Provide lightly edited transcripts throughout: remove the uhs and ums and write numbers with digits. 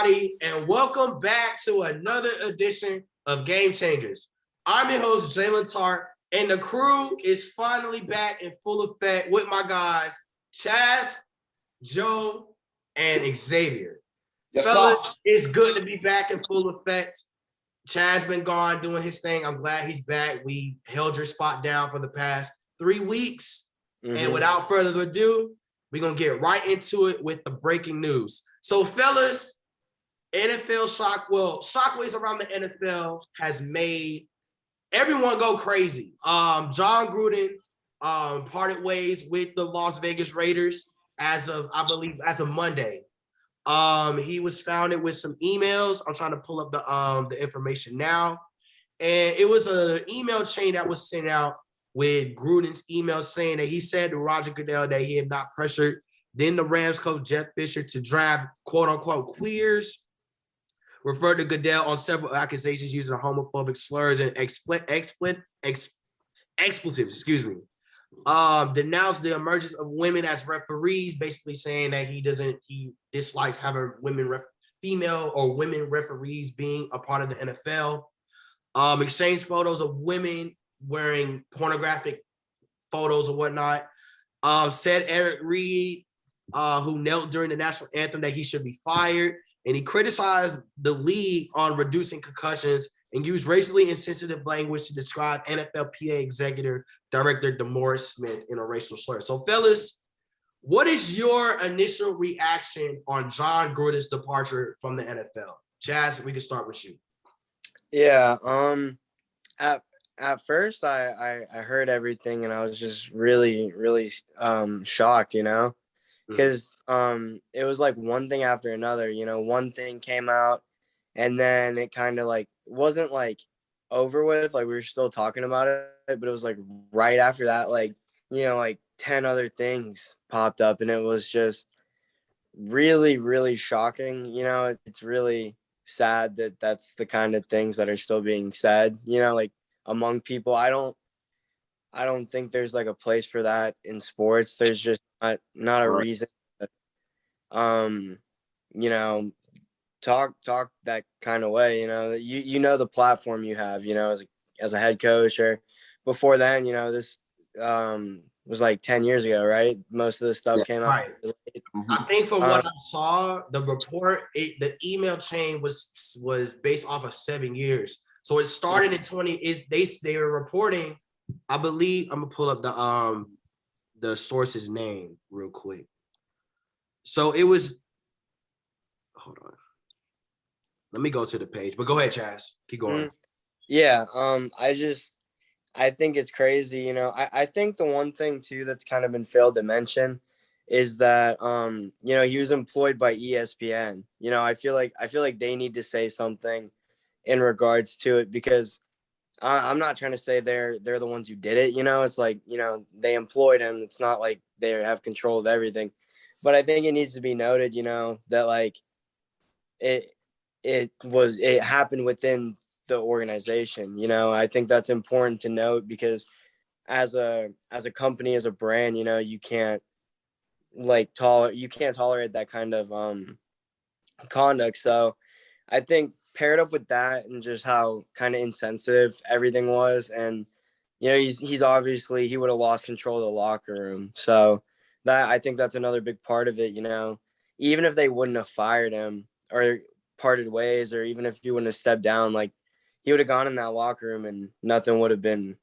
everybody, and welcome back to another edition of Game Changers. I'm your host, Jalen Tart, and the crew is finally back in full effect with my guys, Chaz, Joe, and Xavier. Yes, Fellas, sir. it's good to be back in full effect. Chaz been gone doing his thing. I'm glad he's back. We held your spot down for the past 3 weeks. And without further ado, we're going to get right into it with the breaking news. So, fellas, shockwaves around the NFL has made everyone go crazy. John Gruden parted ways with the Las Vegas Raiders as of Monday. He was founded with some emails. I'm trying to pull up the information now. And it was an email chain that was sent out with Gruden's email saying that he said to Roger Goodell that he had not pressured then the Rams coach Jeff Fisher to draft quote-unquote queers, referred to Goodell on several accusations using homophobic slurs and expletives, denounced the emergence of women as referees, basically saying that he dislikes having female or women referees being a part of the NFL. Exchanged photos of women wearing pornographic photos or whatnot. Said Eric Reed, who knelt during the national anthem, that he should be fired. And he criticized the league on reducing concussions and used racially insensitive language to describe NFLPA executive director DeMaurice Smith in a racial slur. So, fellas, what is your initial reaction on John Gruden's departure from the NFL? Chaz, we can start with you. Yeah. At first, I heard everything and I was just really shocked, because it was like one thing after another. One thing came out and then it kind of like wasn't like over with, like we were still talking about it, but it was like right after that, like 10 other things popped up, and it was just really shocking. It's really sad that that's the kind of things that are still being said, like among people. I don't think there's like a place for that in sports. There's just not a reason to, talk that kind of way. The platform you have, as a head coach, or before then, this was like 10 years ago, right? Most of the stuff came out. Right. I think from what I saw, the report, the email chain was based off of 7 years. So it started in they were reporting, I believe. I'm gonna pull up the source's name real quick. So it was, hold on. Let me go to the page, but go ahead, Chaz. Keep going. Yeah. I think it's crazy. I think the one thing too that's kind of been failed to mention is that he was employed by ESPN. I feel like they need to say something in regards to it, because I'm not trying to say they're the ones who did it. It's like, they employed him. It's not like they have control of everything, but I think it needs to be noted, that like it happened within the organization. I think that's important to note, because as a company, as a brand, you can't tolerate that kind of conduct. So I think paired up with that and just how kind of insensitive everything was, and he's obviously, he would have lost control of the locker room. So that, I think that's another big part of it. Even if they wouldn't have fired him or parted ways, or even if he wouldn't have stepped down, like he would have gone in that locker room and nothing would have been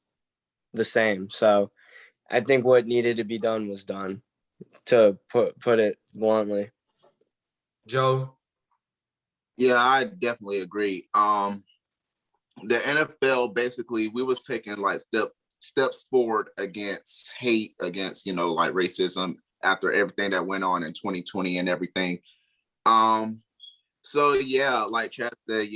the same. So I think what needed to be done was done, to put it bluntly. Joe? Yeah, I definitely agree. The NFL, basically, we was taking like steps forward against hate, against, like racism after everything that went on in 2020 and everything. So yeah, like Chad said,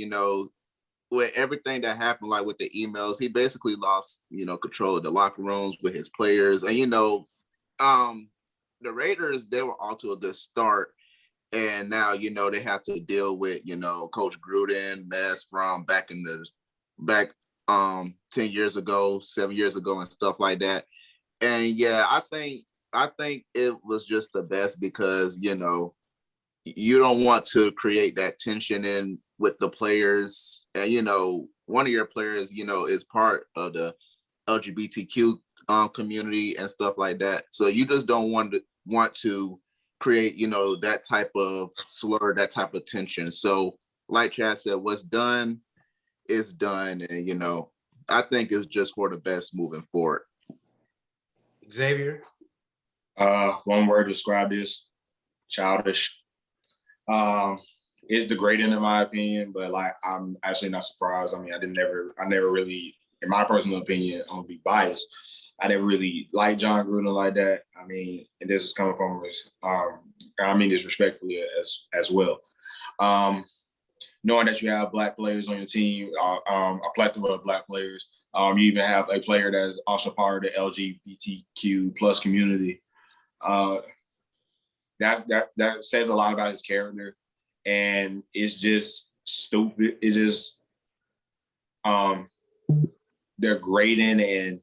with everything that happened, like with the emails, he basically lost, control of the locker rooms with his players. And, the Raiders, they were off to a good start. And now, they have to deal with, Coach Gruden mess from back 10 years ago, 7 years ago and stuff like that. And yeah, I think it was just the best, because, you don't want to create that tension in with the players. And, one of your players, is part of the LGBTQ community and stuff like that. So you just don't want to create, that type of slur, that type of tension. So like Chad said, what's done is done. And, I think it's just for the best moving forward. Xavier? One word to describe this: childish. It's degrading in my opinion, but like I'm actually not surprised. I mean, I never really, in my personal opinion, I'm gonna be biased. I didn't really like John Gruden like that. I mean, and this is coming from I mean this respectfully as well. Knowing that you have Black players on your team, a plethora of Black players. You even have a player that is also part of the LGBTQ plus community. That says a lot about his character, and it's just stupid. It's just degrading and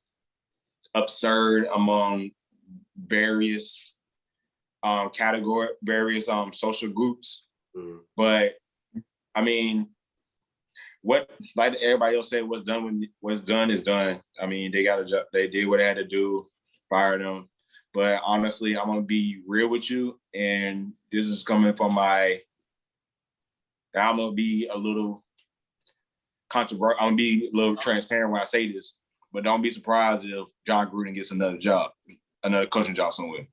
absurd among various social groups. Mm. But I mean, what, like everybody else said, what's done is done. I mean, they got a job. They did what they had to do, fire them. But honestly, I'm gonna be real with you, and this is coming from I'm gonna be a little controversial. I'm gonna be a little transparent when I say this, but don't be surprised if John Gruden gets another coaching job somewhere.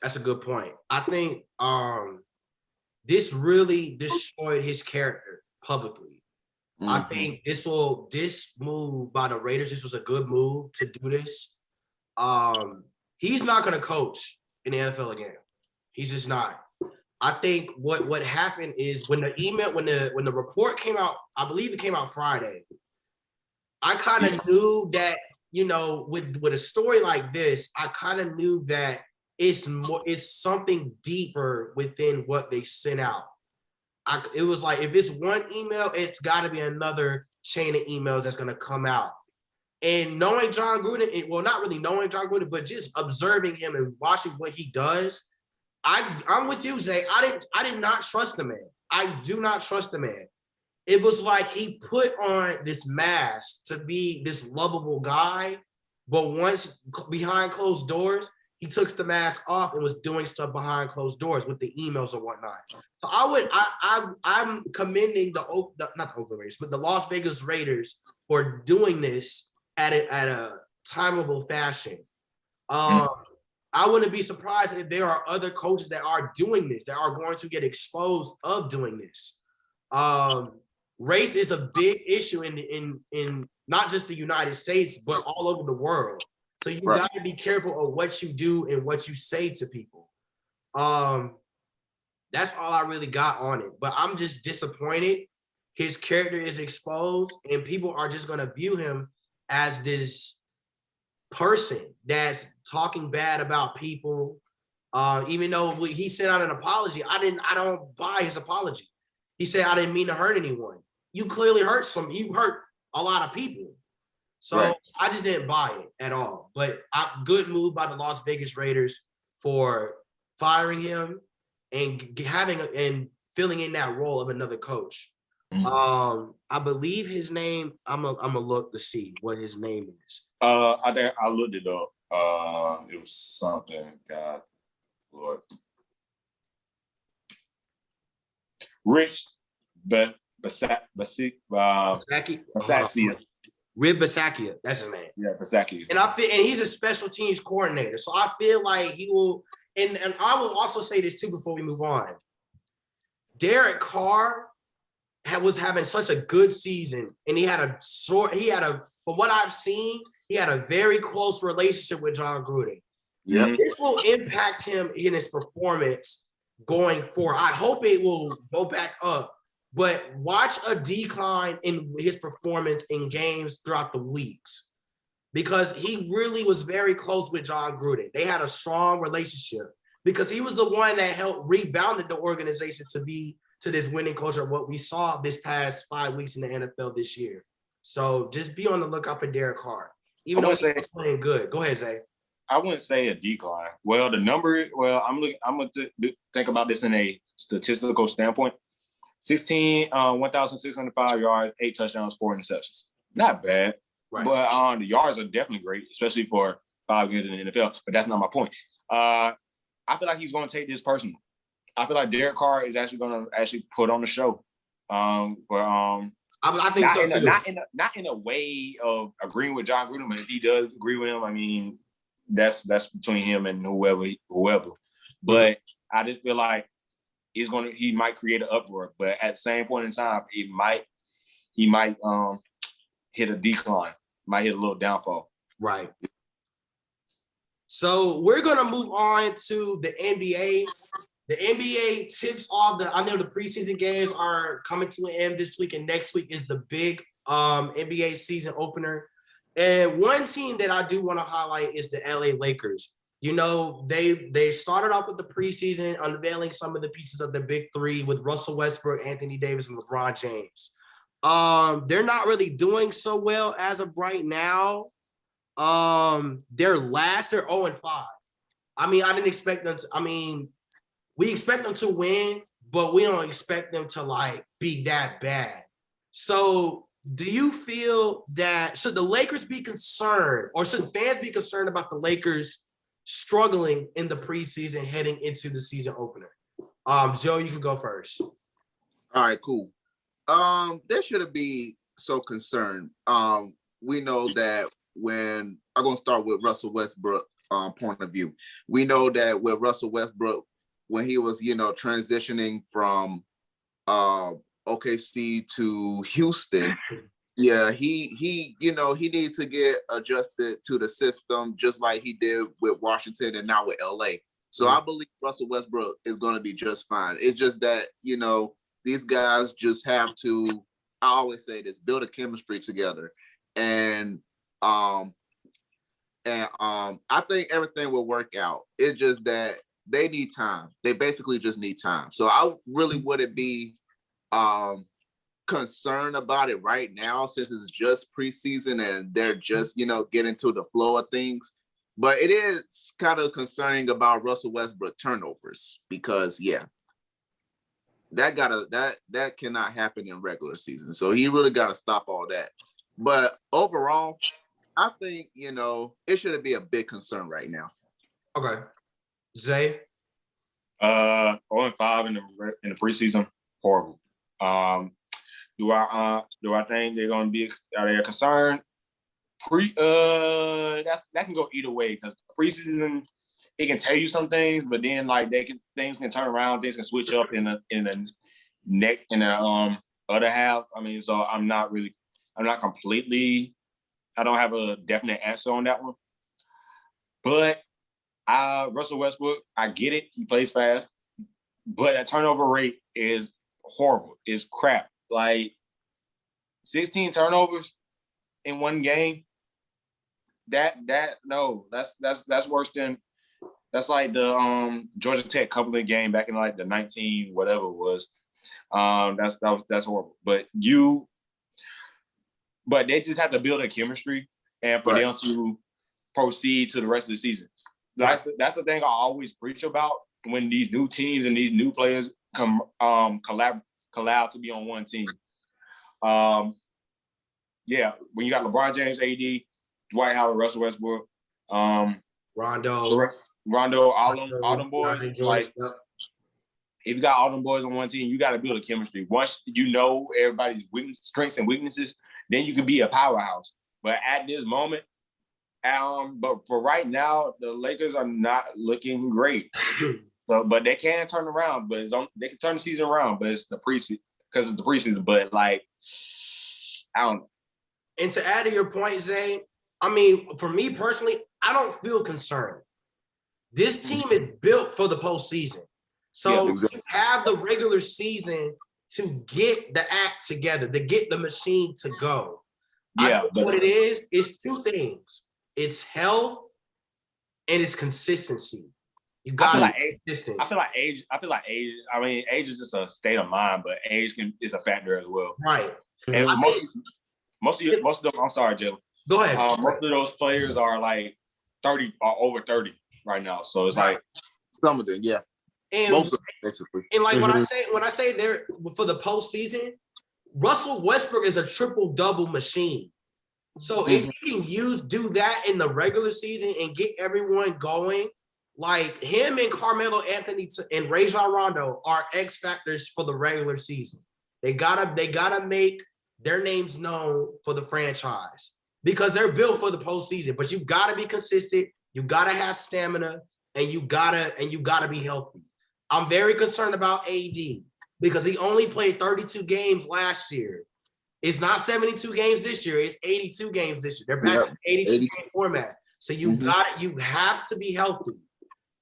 That's a good point. I think this really destroyed his character publicly. Mm-hmm. I think this move by the Raiders, this was a good move to do this. He's not going to coach in the NFL again. He's just not. I think what happened is when the report came out, I believe it came out Friday. I kind of knew that, with a story like this, I kind of knew that it's something deeper within what they sent out. It was like, if it's one email, it's got to be another chain of emails that's going to come out. And knowing John Gruden, well, not really knowing John Gruden, but just observing him and watching what he does, I'm with you, Zay. I did not trust the man. I do not trust the man. It was like he put on this mask to be this lovable guy, but once behind closed doors, he took the mask off and was doing stuff behind closed doors with the emails and whatnot. So I'm commending not the Oakland Raiders, but the Las Vegas Raiders for doing this at a timeable fashion. I wouldn't be surprised if there are other coaches that are doing this, that are going to get exposed of doing this. Race is a big issue in not just the United States, but all over the world. So you got to be careful of what you do and what you say to people. That's all I really got on it. But I'm just disappointed. His character is exposed, and people are just going to view him as this person that's talking bad about people. Even though he sent out an apology, I don't buy his apology. He said, I didn't mean to hurt anyone. You clearly you hurt a lot of people. So I just didn't buy it at all. But good move by the Las Vegas Raiders for firing him and filling in that role of another coach. Mm-hmm. I believe his name, I'm gonna look to see what his name is. I looked it up. It was something, God Lord. Rich Bisaccia. Rib Bisaccia, that's his name. Yeah, Bisaccia. And he's a special teams coordinator. So I feel like he will, and I will also say this too before we move on. Derek Carr was having such a good season, and from what I've seen, he had a very close relationship with John Gruden. Yeah. This will impact him in his performance going forward. I hope it will go back up. But watch a decline in his performance in games throughout the weeks, because he really was very close with John Gruden. They had a strong relationship because he was the one that helped rebounded the organization to this winning culture, what we saw this past 5 weeks in the NFL this year. So just be on the lookout for Derek Carr. Even though he's playing good. Go ahead, Zay. I wouldn't say a decline. Well, the number. Well, I'm going to think about this in a statistical standpoint. 1,605 yards, 8 touchdowns, 4 interceptions. Not bad, Right. but the yards are definitely great, especially for 5 games in the NFL. But that's not my point. I feel like he's going to take this personal. I feel like Derek Carr is actually going to put on the show. I think so too. Not in a way of agreeing with John Gruden, but if he does agree with him, I mean, that's between him and whoever. But I just feel like he might create an uproar, but at the same point in time, he might hit a decline, might hit a little downfall. Right. So we're gonna move on to the NBA. The NBA tips off I know the preseason games are coming to an end this week, and next week is the big NBA season opener. And one team that I do want to highlight is the LA Lakers. You know, they started off with the preseason unveiling some of the pieces of the big three with Russell Westbrook, Anthony Davis, and LeBron James. They're not really doing so well as of right now. They're 0-5. I mean, I didn't expect them to, we expect them to win, but we don't expect them to be that bad. So do you feel that should the Lakers be concerned, or should fans be concerned about the Lakers struggling in the preseason heading into the season opener? Joe, you can go first. All right, cool. They shouldn't be so concerned. We know that when I'm going to start with Russell Westbrook point of view, we know that with Russell Westbrook, when he was, transitioning from OKC to Houston, yeah, he needed to get adjusted to the system just like he did with Washington and now with LA. So I believe Russell Westbrook is going to be just fine. It's just that, these guys just have to, I always say this, build a chemistry together. And I think everything will work out. It's just that they need time. They basically just need time. So I really wouldn't be concerned about it right now since it's just preseason and they're just, getting to the flow of things. But it is kind of concerning about Russell Westbrook turnovers because, that cannot happen in regular season. So he really got to stop all that. But overall, I think, it shouldn't be a big concern right now. Okay. Zay? 0-5 in the preseason, horrible. Do I think they're going to be a concern? That can go either way because preseason it can tell you some things, but then things can turn around, things can switch up in the other half. I mean, so I don't have a definite answer on that one. But Russell Westbrook, I get it, he plays fast, but that turnover rate is horrible. It's crap. 16 turnovers in one game. That's worse than that's like the Georgia Tech coupling game back in the 19 whatever it was. That's horrible. But they just have to build a chemistry and for them to proceed to the rest of the season. That's the thing I always preach about when these new teams and these new players come collab to be on one team. When you got LeBron James, AD, Dwight Howard, Russell Westbrook, Rondo, all them boys. If you got all them boys on one team, you got to build a chemistry. Once you know everybody's strengths and weaknesses, then you can be a powerhouse. But at this moment, but for right now, the Lakers are not looking great. But they can turn around. But they can turn the season around. But it's the preseason because it's the preseason. But I don't know. And to add to your point, Zay, for me personally, I don't feel concerned. This team is built for the postseason. So you have the regular season to get the act together, to get the machine to go. I think what it is two things. It's health and it's consistency. You got to be consistent. I feel like age. Age is just a state of mind, but age is a factor as well. Right. And most of them. I'm sorry, Jim. Go ahead. Most of those players are 30 or over 30 right now. So it's like some of them, yeah. And, Most of them, basically. and like when I say they're for the postseason, Russell Westbrook is a triple-double machine. So if he can do that in the regular season and get everyone going, like him and Carmelo Anthony and Rajon Rondo are X factors for the regular season. They gotta make their names known for the franchise because they're built for the postseason. But you gotta be consistent, you gotta have stamina, and you gotta be healthy. I'm very concerned about AD because he only played 32 games last year. It's not 72 games this year. It's 82 games this year. They're back to the 82 game format. So you have to be healthy.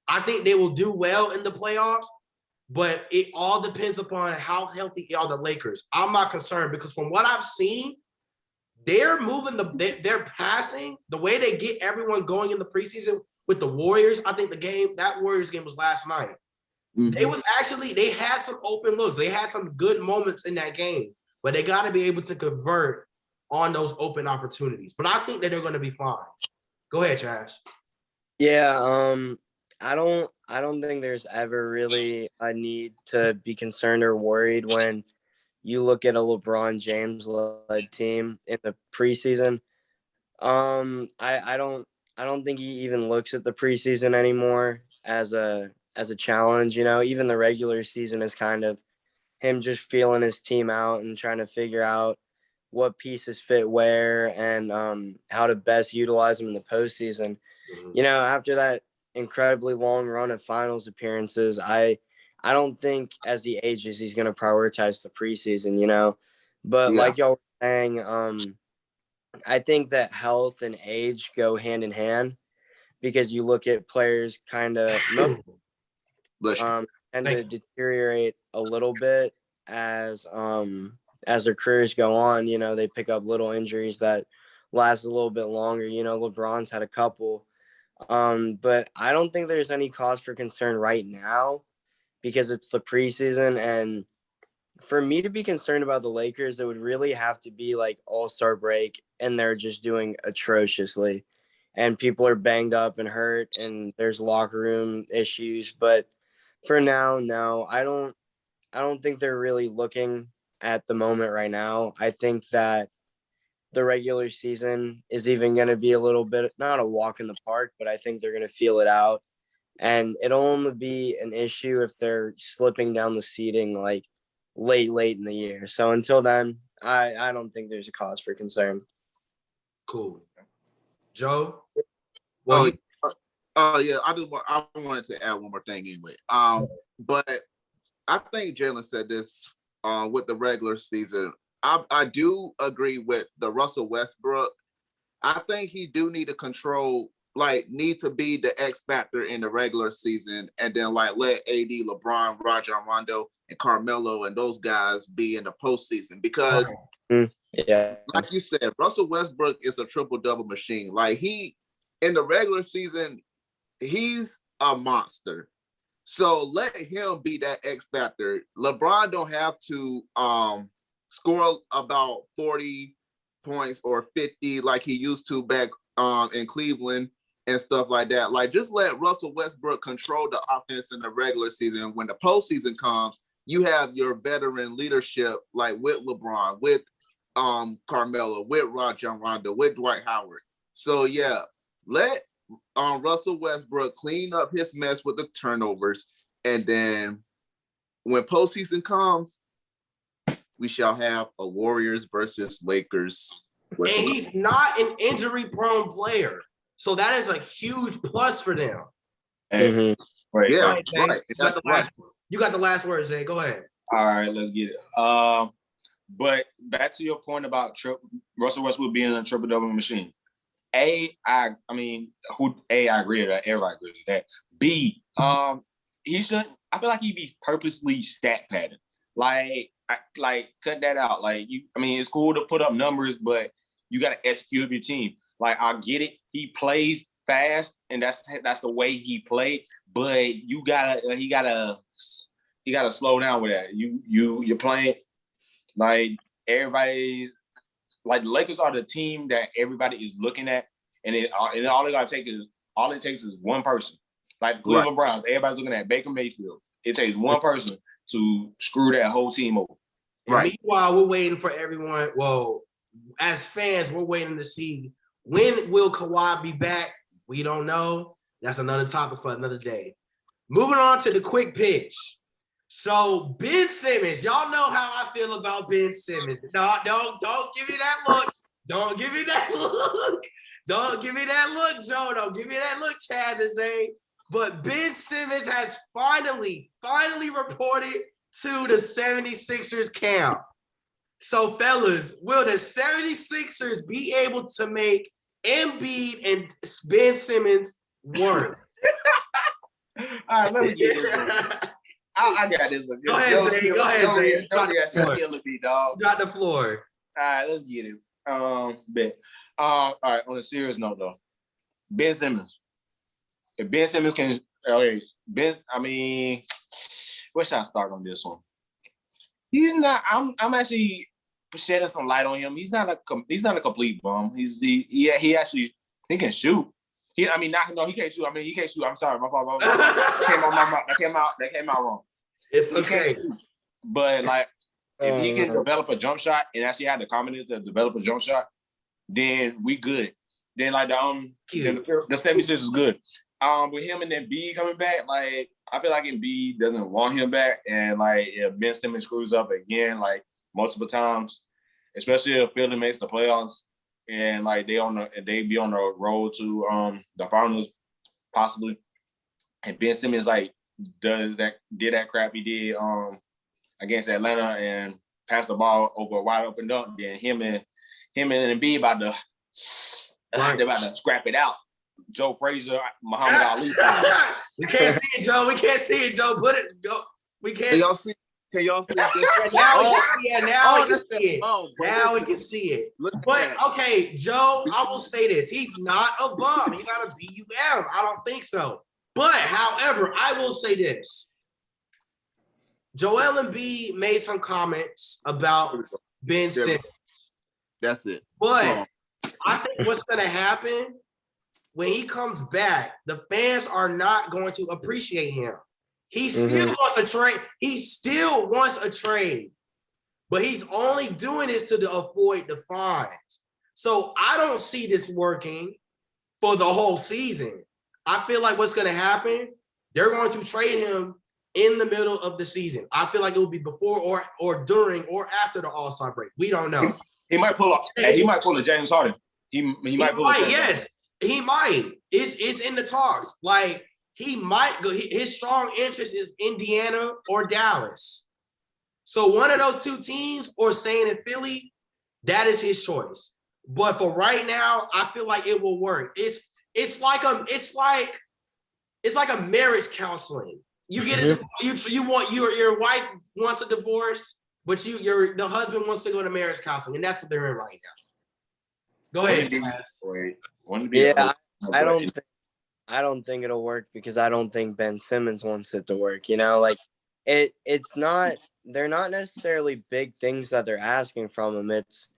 I think they will do well in the playoffs, but it all depends upon how healthy are the Lakers. I'm not concerned because from what I've seen, they're moving they're passing the way they get everyone going in the preseason with the Warriors. I think that Warriors game was last night. They had some open looks. They had some good moments in that game. But they got to be able to convert on those open opportunities. But I think that they're going to be fine. Go ahead, Chaz. Yeah, I don't think there's ever really a need to be concerned or worried when you look at a LeBron James led team in the preseason. I don't think he even looks at the preseason anymore as a challenge. You know, even the regular season is kind of him just feeling his team out and trying to figure out what pieces fit where and how to best utilize them in the postseason. You know, after that incredibly long run of finals appearances, I don't think as he ages, he's going to prioritize the preseason, you know. But like y'all were saying, I think that health and age go hand in hand because you look at players kind of tend to deteriorate a little bit as their careers go on. You know, they pick up little injuries that last a little bit longer. You know, LeBron's had a couple. But I don't think there's any cause for concern right now because it's the preseason. And for me to be concerned about the Lakers, it would really have to be like All-Star break and they're just doing atrociously. And people are banged up and hurt and there's locker room issues. But for now, no, I don't think they're really looking at the moment right now. I think that the regular season is even going to be a little bit, not a walk in the park, but I think they're going to feel it out. And it'll only be an issue if they're slipping down the seeding like late in the year. So until then, I don't think there's a cause for concern. Cool. Joe? Yeah, I wanted to add one more thing anyway. But I think Jalen said this with the regular season. I do agree with the Russell Westbrook. I think he do need to need to be the X factor in the regular season and then like let AD, LeBron, Rajon Rondo, and Carmelo and those guys be in the postseason because like you said, Russell Westbrook is a triple-double machine. Like in the regular season, he's a monster. So let him be that X factor. LeBron don't have to score about 40 points or 50 like he used to back in Cleveland and stuff like that. Like just let Russell Westbrook control the offense in the regular season. When the postseason comes, you have your veteran leadership like with LeBron, with Carmelo, with Rajon Rondo, with Dwight Howard. So yeah, let Russell Westbrook clean up his mess with the turnovers, and then when postseason comes, we shall have a Warriors versus Lakers. And he's not an injury-prone player, so that is a huge plus for them. Right. Yeah, right. You got the last word, Zay. Go ahead. All right, let's get it. But back to your point about Russell Westbrook being a triple-double machine. I agree with that. Everybody agrees with that. B, he shouldn't. I feel like he'd be purposely stat padding. Like cut that out. It's cool to put up numbers, but you got to execute your team. Like I get it. He plays fast, and that's the way he played. But he gotta slow down with that. You're playing like everybody's. Like the Lakers are the team that everybody is looking at, and all they gotta take is all it takes is one person. Like the Cleveland Browns, everybody's looking at Baker Mayfield. It takes one person to screw that whole team over. And meanwhile, we're waiting for everyone. Well, as fans, we're waiting to see when will Kawhi be back. We don't know. That's another topic for another day. Moving on to the quick pitch. So Ben Simmons, y'all know how I feel about Ben Simmons. No, don't give me that look. Don't give me that look. Don't give me that look, Joe. Don't give me that look, Chaz is saying. But Ben Simmons has finally reported to the 76ers camp. So, fellas, will the 76ers be able to make Embiid and Ben Simmons work? All right, let me get this one. I got this one. Go ahead, Zay. Go ahead, Zay. Got the floor. All right, let's get it. Bet. All right, on a serious note, though, Ben Simmons. If Ben Simmons can, where should I start on this one? He's not. I'm actually shedding some light on him. He's not a complete bum. He can shoot. He can't shoot. He can't shoot. I'm sorry, my fault. That came out wrong. It's okay. But like, if he can develop a jump shot and actually have the confidence to develop a jump shot, then we good. Then like the 76ers is good. With him and Embiid coming back, like I feel like Embiid doesn't want him back, and like if Ben Simmons screws up again, like multiple times, especially if Philly makes the playoffs and like they be on the road to the finals possibly, and Ben Simmons like did that crap he did against Atlanta and pass the ball over a wide open dunk, then him and Embiid about to scrap it out. Joe Frazier, Muhammad Ali. We can't see it, Joe. Put it. Go. We can't. Can y'all see this? Now we can see it. But okay, Joe, I will say this: he's not a bum. He's not a BUM. I don't think so. But however, I will say this: Joel Embiid made some comments about Ben Simmons. That's it. But I think what's going to happen when he comes back, the fans are not going to appreciate him. He still wants a trade. He still wants a trade, but he's only doing this to avoid the fines. So I don't see this working for the whole season. I feel like what's going to happen, they're going to trade him in the middle of the season. I feel like it will be before or during or after the All-Star break. We don't know. He might pull up. He might pull a James Harden. He might pull. Yes, he might. It's in the talks. Like he might go. His strong interest is Indiana or Dallas. So one of those two teams, or staying in Philly, that is his choice. But for right now, I feel like it will work. It's like a marriage counseling. You get it. You want your wife wants a divorce, but the husband wants to go to marriage counseling, and that's what they're in right now. Go ahead, Cass. Yeah, I don't think it'll work because I don't think Ben Simmons wants it to work. You know, like it's not. They're not necessarily big things that they're asking from him. It's,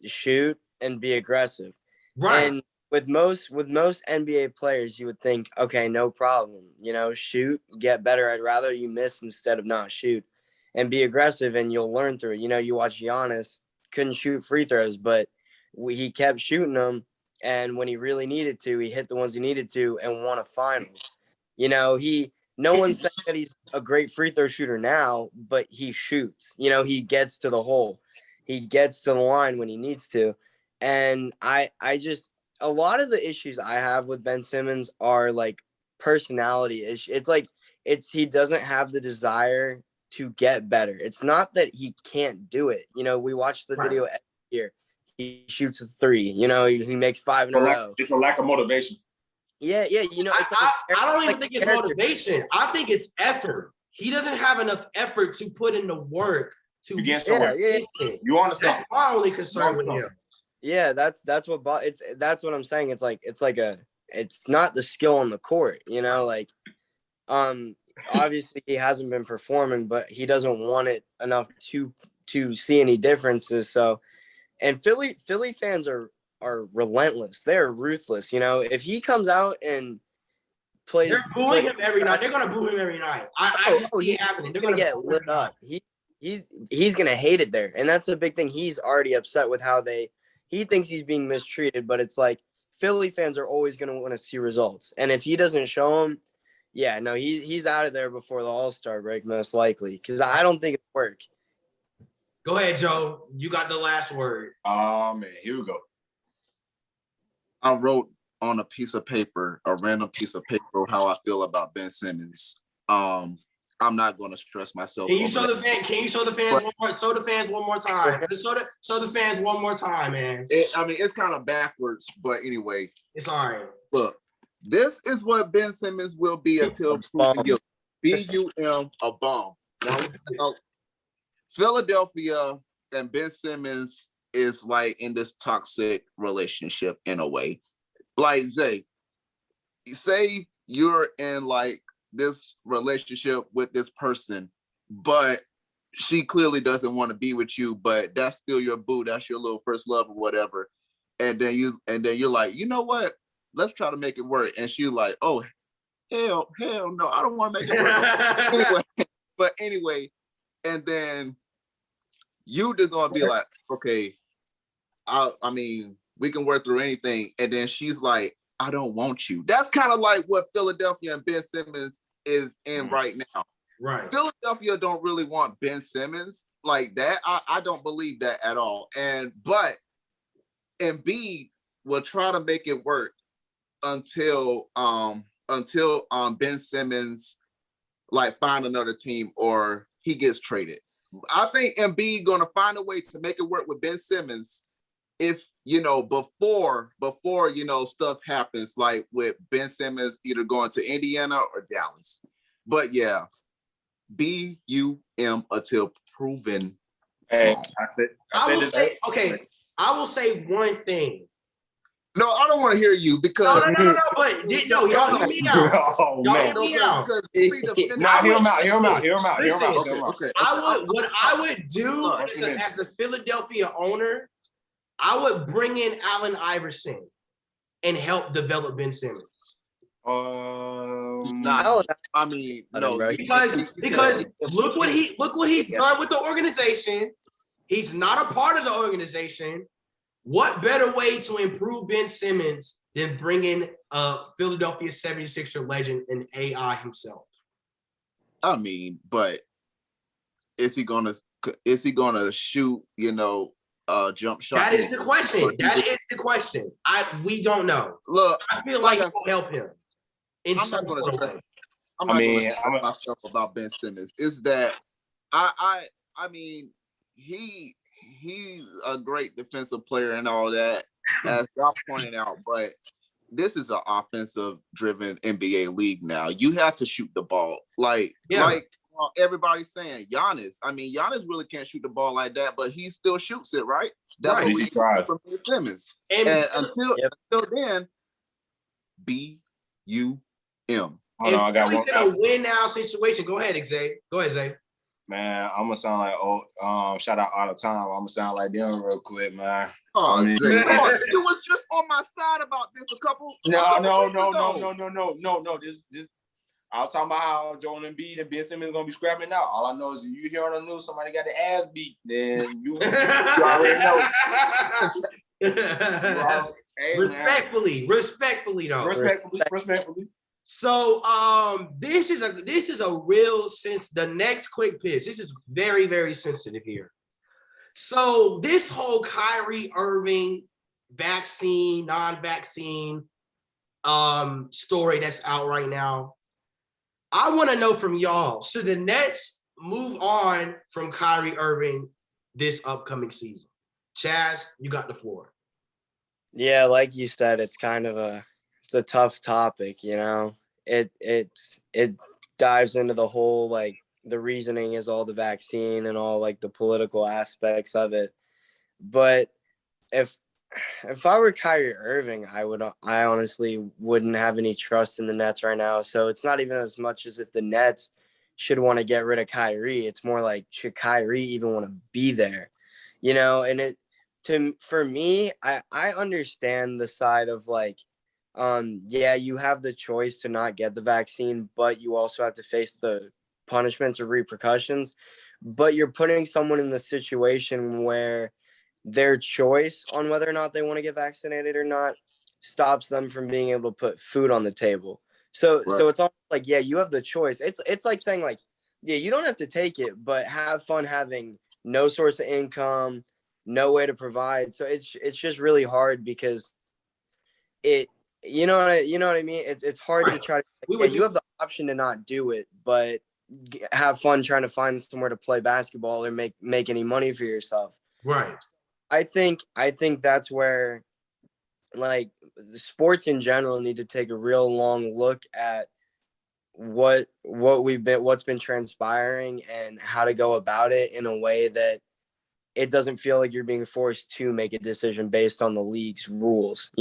shoot and be aggressive. Right. And with most NBA players, you would think, okay, no problem. Shoot, get better. I'd rather you miss instead of not shoot, and be aggressive, and you'll learn through it. You watch Giannis, couldn't shoot free throws, but he kept shooting them, and when he really needed to, he hit the ones he needed to and won a finals. No one's saying that he's a great free throw shooter now, but he shoots. He gets to the hole. He gets to the line when he needs to. And I just, a lot of the issues I have with Ben Simmons are like personality issues. It's he doesn't have the desire to get better. It's not that he can't do it. We watched the video here. He shoots a 3. He makes 5 in a row. Just a lack of motivation. Yeah. I don't even think it's motivation. I think it's effort. He doesn't have enough effort to put in the work to get somewhere. Yeah. You want to That's my only concern with him. Yeah, that's what I'm saying. It's not the skill on the court, obviously he hasn't been performing, but he doesn't want it enough to see any differences. So, and Philly fans are are relentless. They're ruthless. You know, if he comes out and plays, they're booing him every night. They're gonna boo him every night. I just see it happening. They're gonna gonna get lit up. He's gonna hate it there, and that's a big thing. He's already upset with how he thinks he's being mistreated, but it's like Philly fans are always gonna want to see results, and if he doesn't show them, yeah, no, he's out of there before the All-Star break most likely, because I don't think it'll work. Go ahead, Joe. You got the last word. Oh man, here we go. I wrote on a piece of paper, a random piece of paper, how I feel about Ben Simmons. I'm not going to stress myself. Can you show the fans? Can you show the fans one more? Show the fans one more time. Show the fans one more time, man. It's kind of backwards, but anyway, it's all right. Look, this is what Ben Simmons will be until proven guilty. BUM, a bomb. Now, Philadelphia and Ben Simmons is like in this toxic relationship in a way. Like Zay, say you're in like this relationship with this person, but she clearly doesn't want to be with you, but that's still your boo, that's your little first love or whatever. And then you're like, you know what? Let's try to make it work. And she's like, oh, hell no, I don't want to make it work. anyway, and then you just gonna be like, okay, I mean, we can work through anything. And then she's like, I don't want you. That's kind of like what Philadelphia and Ben Simmons is in right now. Right. Philadelphia don't really want Ben Simmons like that. I don't believe that at all. But Embiid will try to make it work until Ben Simmons like find another team or he gets traded. I think Embiid gonna find a way to make it work with Ben Simmons if before stuff happens like with Ben Simmons either going to Indiana or Dallas. But yeah, BUM until proven. Hey, wrong. I will say one thing. No, I don't want to hear you because no. But y'all hear me out. Oh, y'all man. hear me out. Nah, hear him out. Listen, Okay. What I would do as the Philadelphia owner, I would bring in Allen Iverson and help develop Ben Simmons. No. Because look what he's done with the organization. He's not a part of the organization. What better way to improve Ben Simmons than bringing a Philadelphia 76er legend and AI himself? I mean, but is he gonna shoot, jump shot? That is the question. We don't know. Look, I feel like it will help him. I'm not going to stress myself about Ben Simmons. Is that I mean, he's a great defensive player and all that, as y'all pointed out, but this is an offensive-driven NBA league now. You have to shoot the ball. Like everybody's saying, Giannis. I mean, Giannis really can't shoot the ball like that, but he still shoots it, right? That's what we get from Ben Simmons. And until then, BUM. I got one. A win now situation. Go ahead, Zay. Zay. Man, I'm gonna sound like shout out all the time. I'm gonna sound like them real quick, man. Oh, Zay, come on. You was just on my side about this a couple. No. This I was talking about how Joel Embiid and Ben Simmons gonna be scrapping out. All I know is if you hear on the news somebody got their ass beat, then you already know. Respectfully though. Respectfully. So this is a real sense. The next quick pitch. This is very, very sensitive here. So this whole Kyrie Irving vaccine, non-vaccine story that's out right now. I want to know from y'all, should the Nets move on from Kyrie Irving this upcoming season? Chaz, you got the floor. Yeah, like you said, it's kind of a tough topic, It dives into the whole, like, the reasoning is all the vaccine and all, like, the political aspects of it. But if I were Kyrie Irving, I honestly wouldn't have any trust in the Nets right now. So it's not even as much as if the Nets should want to get rid of Kyrie. It's more like, should Kyrie even want to be there? And for me, I understand the side of like, yeah, you have the choice to not get the vaccine, but you also have to face the punishments or repercussions. But you're putting someone in the situation where their choice on whether or not they want to get vaccinated or not stops them from being able to put food on the table. So Right. it's almost like, yeah, you have the choice. It's like saying like, yeah, you don't have to take it, but have fun having no source of income, no way to provide. So it's just really hard because it you know what I mean? It's hard Right. to try to, We yeah, would you have the option to not do it, but have fun trying to find somewhere to play basketball or make any money for yourself. right. I think that's where like the sports in general need to take a real long look at what's been transpiring and how to go about it in a way that it doesn't feel like you're being forced to make a decision based on the league's rules,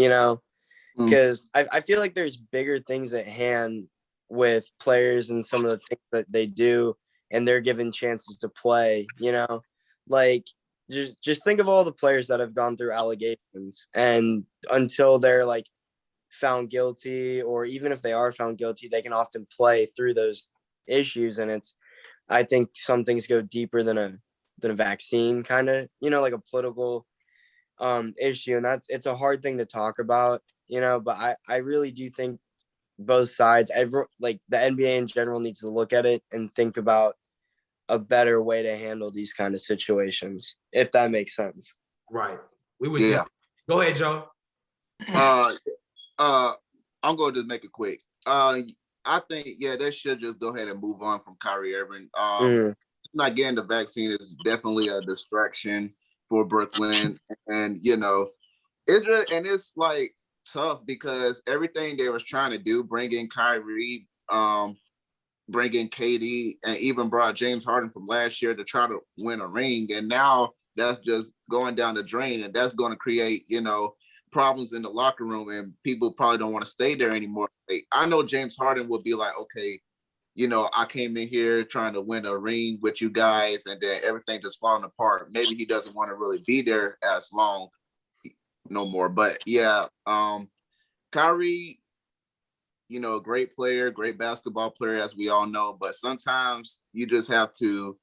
because I feel like there's bigger things at hand with players and some of the things that they do, and they're given chances to play, like just think of all the players that have gone through allegations, and until they're like found guilty, or even if they are found guilty, they can often play through those issues. And I think some things go deeper than a vaccine, kind of, like a political issue. And it's a hard thing to talk about, but I really do think both sides, like the NBA in general, needs to look at it and think about a better way to handle these kind of situations, if that makes sense. Right. We would. Yeah. Go ahead, Joe. I'm going to make it quick. I think, yeah, they should just go ahead and move on from Kyrie Irving. Not getting the vaccine is definitely a distraction for Brooklyn, and it's like tough because everything they was trying to do, bring in Kyrie, bring in KD, and even brought James Harden from last year to try to win a ring, and now that's just going down the drain, and that's going to create, problems in the locker room, and people probably don't want to stay there anymore. Like, I know James Harden would be like, okay, I came in here trying to win a ring with you guys, and then everything just falling apart. Maybe he doesn't want to really be there as long no more. But yeah, Kyrie, great player, great basketball player, as we all know. But sometimes you just have to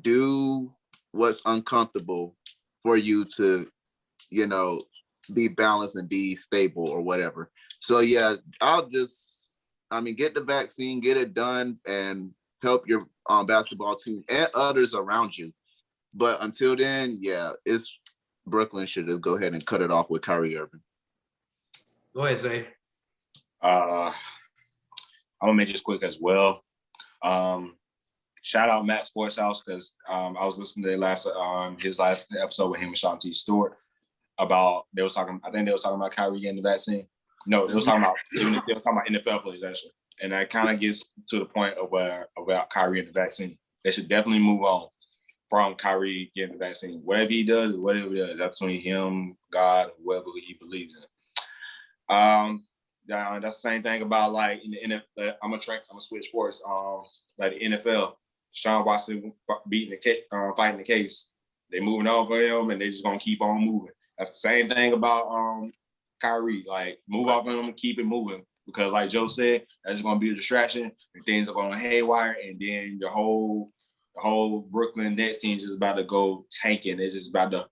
do what's uncomfortable for you to, be balanced and be stable or whatever. So yeah, get the vaccine, get it done, and help your basketball team and others around you. But until then, yeah, Brooklyn should just go ahead and cut it off with Kyrie Irving. Go ahead, Zay. I'm gonna make this quick as well. Shout out Matt Sportshouse, because I was listening to his last episode with him and Sean T. Stewart about I think they was talking about Kyrie getting the vaccine. No, they was talking about NFL players actually, and that kind of gets to the point of about Kyrie and the vaccine. They should definitely move on from Kyrie getting the vaccine. Whatever he does, that's between him, God, whoever he believes in. That's the same thing about like in the NFL. I'm gonna switch sports. Like the NFL, Sean Watson fighting the case. They moving on for him, and they just gonna keep on moving. That's the same thing about Kyrie. Like, move off of him and keep it moving, because like Joe said, that's gonna be a distraction, and things are going haywire, and then the whole Brooklyn Nets team is just about to go tanking. It's just about to.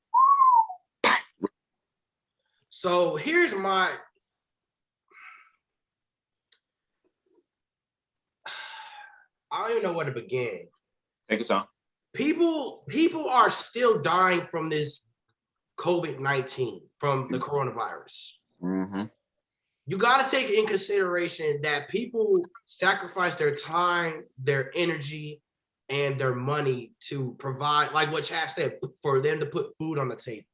So here's my. I don't even know where to begin. Take your time. People are still dying from this COVID-19, from the coronavirus. Mm-hmm. You got to take in consideration that people sacrifice their time, their energy, and their money to provide, like what Chad said, for them to put food on the table.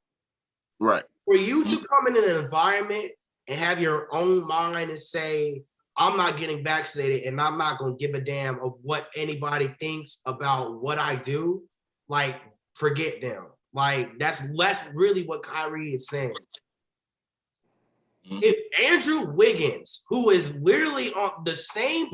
Right. For you to come in an environment and have your own mind and say, I'm not getting vaccinated and I'm not going to give a damn of what anybody thinks about what I do, like, forget them. Like, that's really what Kyrie is saying. If Andrew Wiggins, who is literally on the same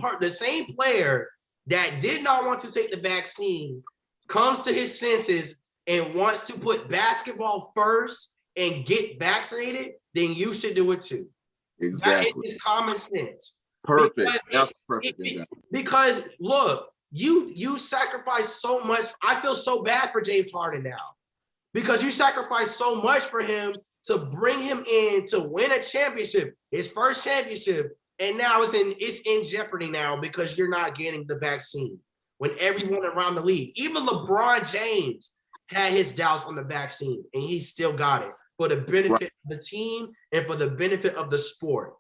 player that did not want to take the vaccine, comes to his senses and wants to put basketball first and get vaccinated, then you should do it too. Exactly. That is common sense. Perfect. That's perfect example. Because look, you sacrifice so much. I feel so bad for James Harden now because you sacrifice so much for him to bring him in to win a championship, his first championship, and now it's in jeopardy now because you're not getting the vaccine. When everyone around the league, even LeBron James, had his doubts on the vaccine, and he still got it for the benefit of the team and for the benefit of the sport.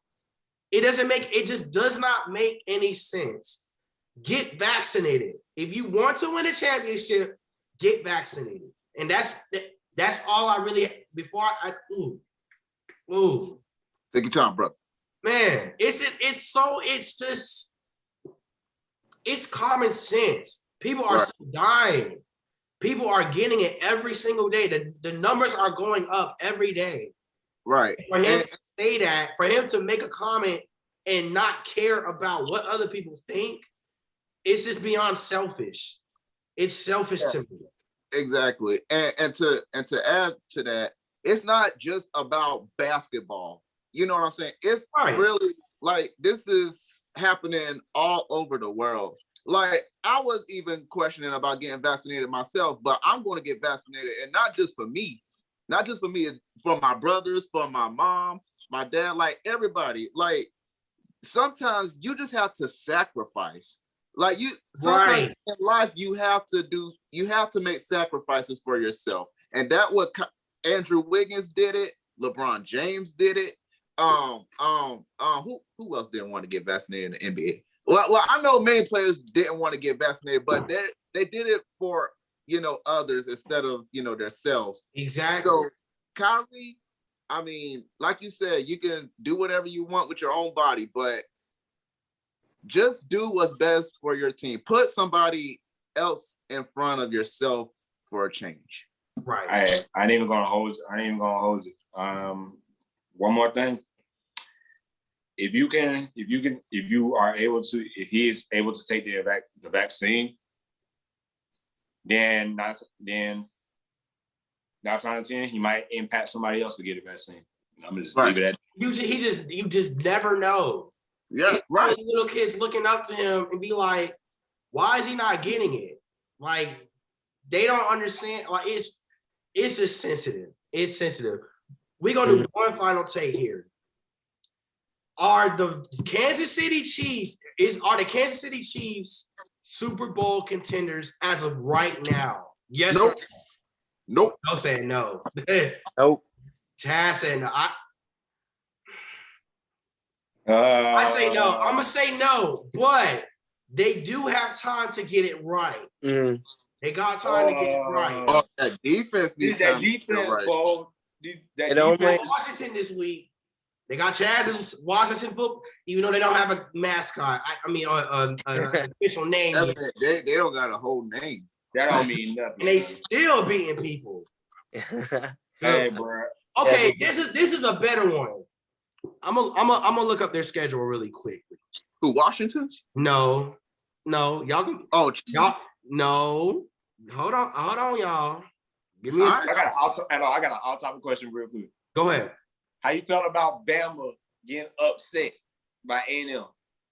It just does not make any sense. Get vaccinated. If you want to win a championship, get vaccinated. And that's all I really, before I, Take your time, bro. Man, it's common sense. People are still dying. People are getting it every single day. The numbers are going up every day. Right. For him to say that, for him to make a comment and not care about what other people think, it's just beyond selfish. It's selfish to me. Exactly. And to add to that, it's not just about basketball. You know what I'm saying? It's really like this is happening all over the world. Like I was even questioning about getting vaccinated myself, but I'm going to get vaccinated, and not just for me, for my brothers, for my mom, my dad, like everybody. Like sometimes you just have to sacrifice. Like sometimes in life you have to make sacrifices for yourself, and that what Andrew Wiggins did it. LeBron James did it. Who else didn't want to get vaccinated in the NBA? Well, I know many players didn't want to get vaccinated, but they did it for others instead of themselves. Exactly. So Kyrie, I mean, like you said, you can do whatever you want with your own body, but just do what's best for your team. Put somebody else in front of yourself for a change. Right. I ain't even gonna hold you. One more thing. If he is able to take the vaccine, then 9 out of 10, he might impact somebody else to get a vaccine. I'm gonna just leave it at that. You just never know. Yeah, right. Little kids looking up to him and be like, why is he not getting it? Like, they don't understand. Like, it's just sensitive. It's sensitive. We're gonna do one final take here. Are the Kansas City Chiefs Super Bowl contenders as of right now? Yes. Nope. Nope. No saying no. Nope. Chaz saying no. I say no. I'm gonna say no, but they do have time to get it right. Mm. They got time to get it right. Oh, that defense needs time to get it right. Washington this week. They got Chaz's Washington football, even though they don't have a mascot. An official name. They don't got a whole name. That don't mean nothing. And they still beating people. Hey, bro. Okay, this is a better one. I'm gonna look up their schedule really quick. Who, Washington's? No, y'all can. Oh, y'all. No, hold on, y'all. Give me. I got an off-topic question real quick. Go ahead. How you felt about Bama getting upset by A&M?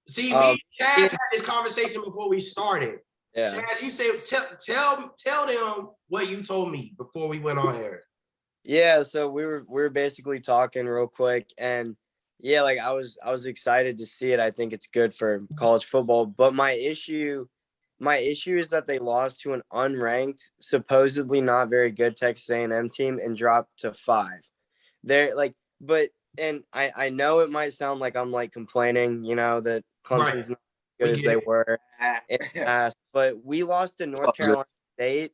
See, me and Chaz had this conversation before we started. Yeah. Chaz, you say tell them what you told me before we went on air. Yeah, so we were basically talking real quick, and yeah, like I was excited to see it. I think it's good for college football, but my issue is that they lost to an unranked, supposedly not very good Texas A&M team and dropped to 5. They're like, and I know it might sound like I'm like complaining, that Clemson's not as good as they were in the past, but we lost to North Carolina State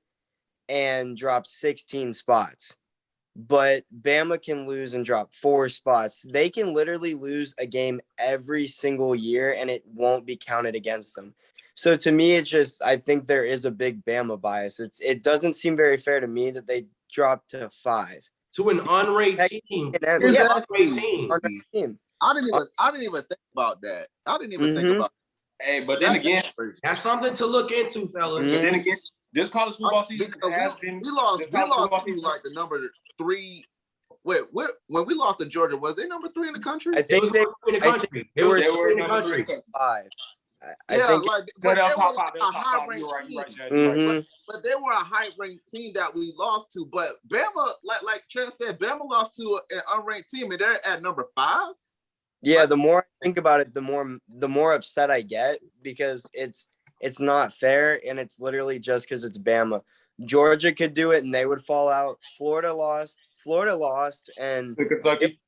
and dropped 16 spots. But Bama can lose and drop 4 spots. They can literally lose a game every single year and it won't be counted against them. So to me, I think there is a big Bama bias. It doesn't seem very fair to me that they dropped to 5. To an unranked team. Exactly. Team. I didn't even think about that. I didn't even think about that. Hey, but then again, that's something to look into, fellas. But then again, This college football season has been. We lost to like the number 3. Wait, when we lost to Georgia, was they number 3 in the country? I think they in the country. They were in the country. 5. I think, like, but they were like a high-ranked team. But they were a high-ranked team that we lost to. But Bama, like Trent said, Bama lost to an unranked team, and they're at number 5. Yeah, the more I think about it, the more upset I get, because it's not fair, and it's literally just because it's Bama. Georgia could do it, and they would fall out. Florida lost, and Kentucky.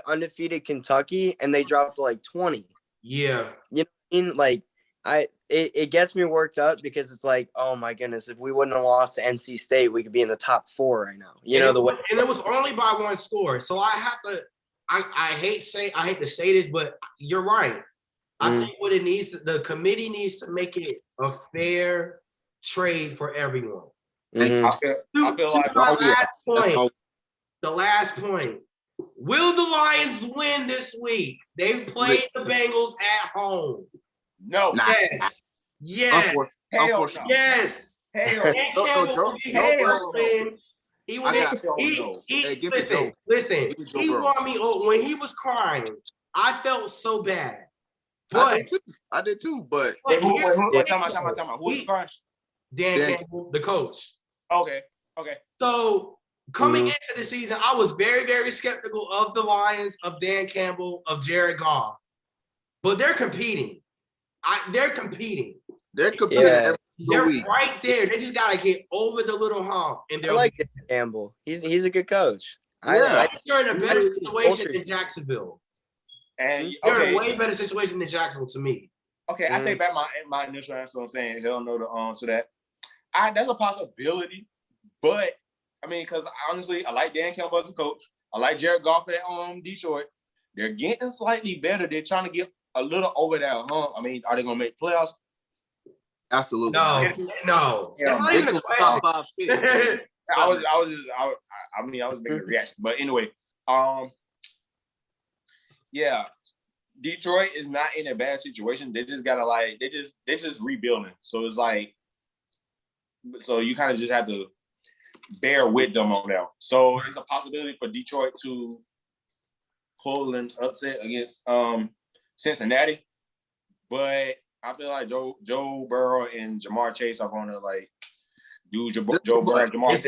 Undefeated Kentucky, and they dropped to like 20. Yeah, you know what I mean? Like it gets me worked up, because it's like, oh my goodness, if we wouldn't have lost to NC State, we could be in the top 4 right now. And it was only by 1 score, so I have to. I hate to say this, but you're right. I think what it needs, the committee needs to make it a fair trade for everyone. Mm-hmm. I feel like the last point. Will the Lions win this week? They played the Bengals at home. No. Yes. Yes. Hell no. Yes. Hell no. Listen. He warmed me up when he was crying. I felt so bad. But I did too. But who was crying? Dan Campbell, the coach. Okay. So coming into the season, I was very, very skeptical of the Lions, of Dan Campbell, of Jared Goff. But they're competing. They're competing. Yeah. They're right there. They just gotta get over the little hump. And I like Dan Campbell. He's a good coach. I think they're in a better situation than Jacksonville. And they're in a way better situation than Jacksonville to me. Okay, I take back my initial answer on saying hell no to that. That's a possibility, but I mean, because honestly, I like Dan Campbell as a coach. I like Jared Goff at Detroit. They're getting slightly better. They're trying to get a little over that hump. I mean, are they gonna make playoffs? Absolutely. No. It's not even a question. I was making a reaction, but anyway, yeah, Detroit is not in a bad situation. They just gotta they just rebuilding. So it's like, so you kind of just have to bear with them on that. So it's a possibility for Detroit to pull an upset against Cincinnati, but I feel like Joe Burrow and Jamar Chase are going to Joe Burrow and Jamar Chase.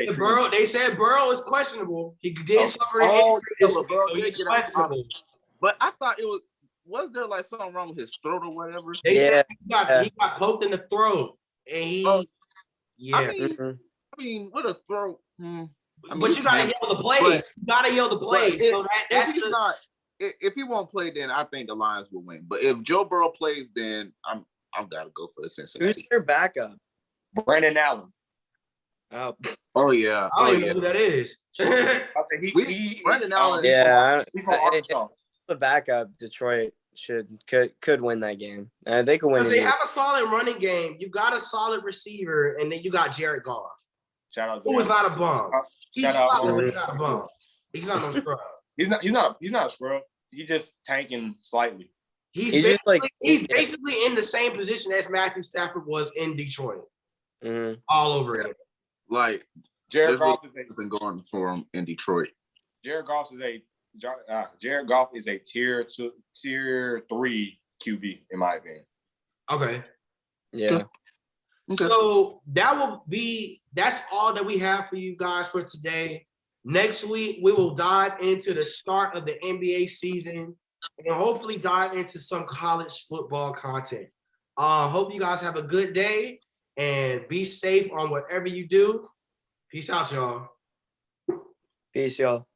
They said Burrow is questionable. He did suffer an injury, so he's questionable. But I thought was there something wrong with his throat or whatever? They said he got poked in the throat, and he. I mean, with a throat. But you gotta yell the play. So if he won't play, then I think the Lions will win. But if Joe Burrow plays, then I've got to go for the Cincinnati. Who's their backup? Brandon Allen. Oh yeah. I don't even know who that is. Brandon Allen. Yeah. The backup, Detroit could win that game. They could win. Because they have a solid running game. You got a solid receiver, and then you got Jared Goff. Shout out. Who is not a bum. He's not a bum. He's not no scrub. He's not a scrub. He's just tanking slightly. He's basically in the same position as Matthew Stafford was in Detroit. All over again. Like Jared Goff has been going for him in Detroit. Jared Goff is a tier 3 QB in my opinion. Okay. Yeah. Okay. So that's all that we have for you guys for today. Next week, we will dive into the start of the NBA season and hopefully dive into some college football content. Hope you guys have a good day and be safe on whatever you do. Peace out, y'all. Peace, y'all.